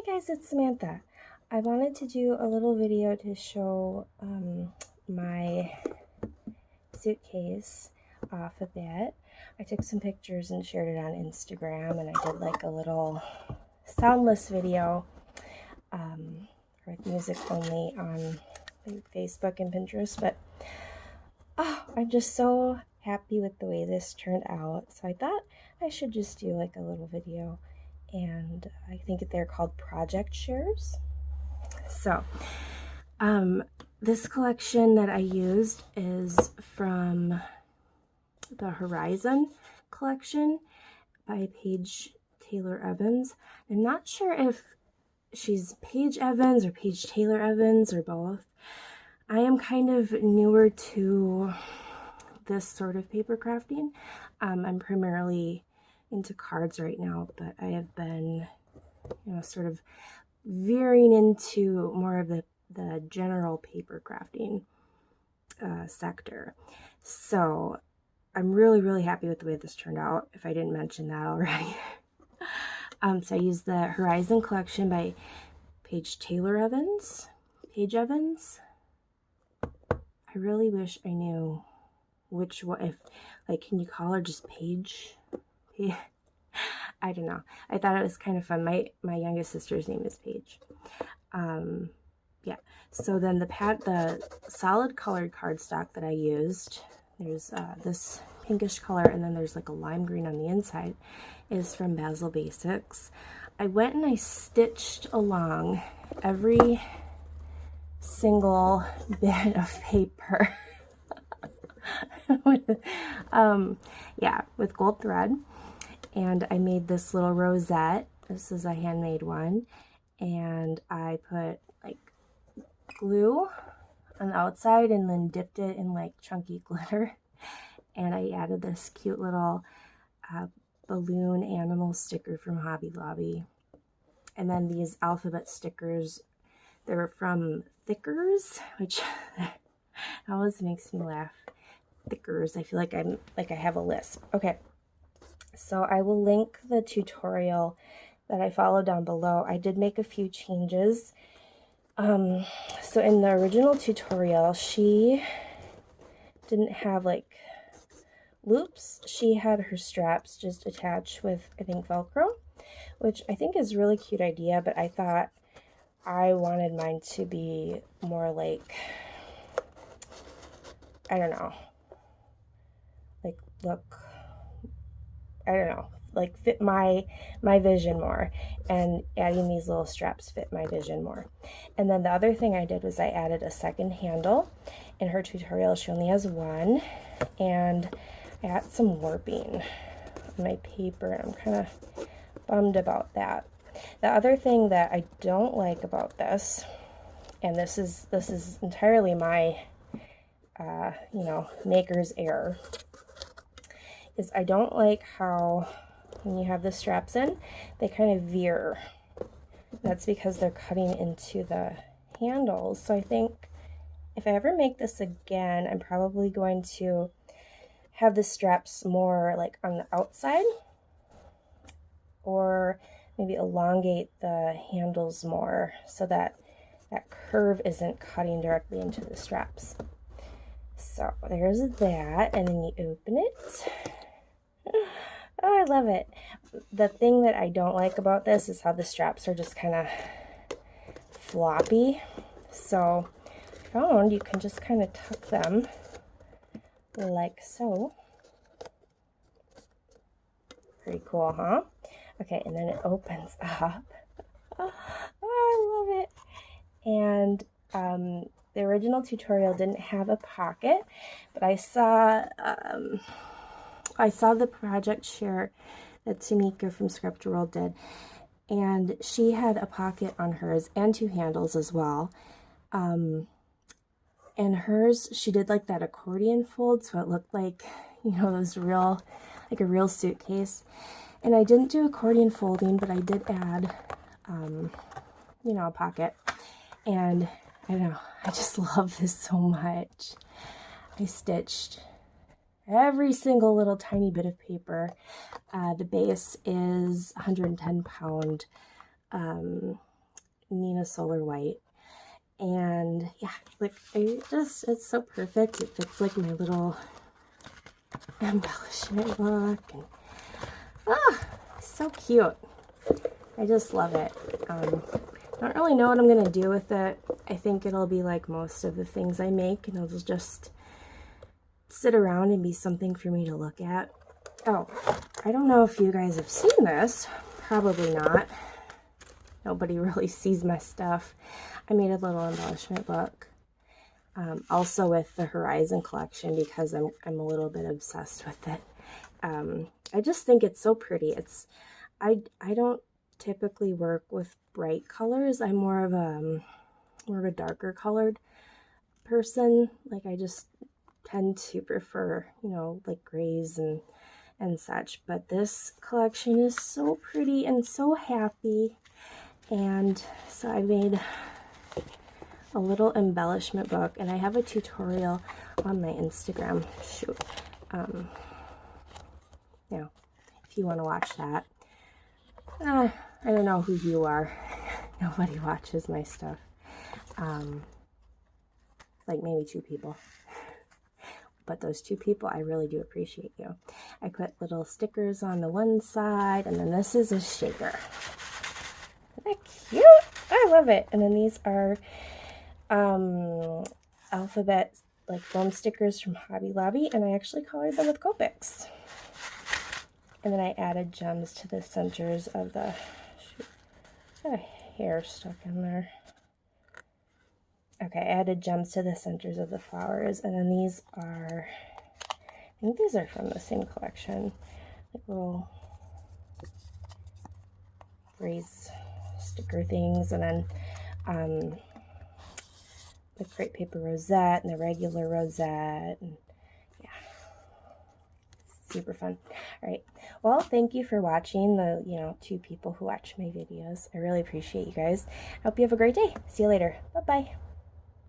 Hi guys, it's Samantha. I wanted to do a little video to show my suitcase off a bit. I took some pictures and shared it on Instagram, and I did like a little soundless video with music only on Facebook and Pinterest, but I'm just so happy with the way this turned out, so I thought I should just do like a little video, and I think they're called project shares. So this collection that I used is from the Horizon collection by Paige Taylor Evans. I'm not sure if she's Paige Evans or Paige Taylor Evans or both. I am kind of newer to this sort of paper crafting. I'm primarily into cards right now, but I have been, sort of veering into more of the general paper crafting sector. So I'm really happy with the way this turned out, if I didn't mention that already. So I used the Horizon collection by Paige Taylor Evans. Paige Evans. I really wish I knew which one, if, like, can you call her just Paige? I don't know. I thought it was kind of fun. My youngest sister's name is Paige. Yeah. So then the solid colored cardstock that I used, there's this pinkish color, and then there's like a lime green on the inside, is from Basil Basics. I went and I stitched along every single bit of paper with, with gold thread. And I made this little rosette. This is a handmade one. And I put like glue on the outside and then dipped it in like chunky glitter. And I added this cute little balloon animal sticker from Hobby Lobby. And then these alphabet stickers, they're from Thickers, which always makes me laugh. Thickers, I feel like I have a lisp. Okay. So I will link the tutorial that I followed down below. I did make a few changes. So in the original tutorial, she didn't have like loops. She had her straps just attached with, I think, Velcro, which I think is a really cute idea, but I thought I wanted mine to be more like, I don't know, like like fit my vision more, and adding these little straps fit my vision more. And then the other thing I did was I added a second handle. In her tutorial she only has one, and I got some warping on my paper, and I'm kind of bummed about that. The other thing that I don't like about this, and this is entirely my maker's error, is I don't like how when you have the straps in, they kind of veer. That's because they're cutting into the handles. So I think if I ever make this again, I'm probably going to have the straps more like on the outside, or maybe elongate the handles more so that that curve isn't cutting directly into the straps. So there's that, and then you open it. Oh, I love it. The thing that I don't like about this is how the straps are just kind of floppy. So I found you can just kind of tuck them like so. Pretty cool, huh? Okay, and then it opens up. Oh, I love it. And the original tutorial didn't have a pocket, but I saw the project share that Tamika from Script World did, and she had a pocket on hers and two handles as well. And hers, she did like that accordion fold, so it looked like, those real, like a real suitcase. And I didn't do accordion folding, but I did add, a pocket. And I don't know, I just love this so much. I stitched every single little tiny bit of paper. The base is 110 pound Nina Solar White. And yeah, like it's so perfect. It fits like my little embellishment book. And so cute. I just love it. Don't really know what I'm gonna do with it. I think it'll be like most of the things I make, and it'll just sit around and be something for me to look at. Oh, I don't know if you guys have seen this. Probably not. Nobody really sees my stuff. I made a little embellishment book. Also with the Horizon collection, because I'm a little bit obsessed with it. I just think it's so pretty. I don't typically work with bright colors. I'm more of a darker colored person. Like I just tend to prefer, you know, like grays and such. But this collection is so pretty and so happy. And so I made a little embellishment book, and I have a tutorial on my Instagram. Shoot. You know, if you want to watch that. I don't know who you are. Nobody watches my stuff. Like maybe 2 people. But those 2 people, I really do appreciate you. I put little stickers on the one side, and then this is a shaker. Isn't that cute? I love it. And then these are alphabet like foam stickers from Hobby Lobby, and I actually colored them with Copics. And then I added gems to the centers of the, shoot, got a hair stuck in there. Okay, I added gems to the centers of the flowers, and then these are, I think these are from the same collection, like little raised sticker things, and then the crepe paper rosette and the regular rosette, and yeah, super fun. All right, well, thank you for watching, the 2 people who watch my videos. I really appreciate you guys. I hope you have a great day. See you later. Bye-bye.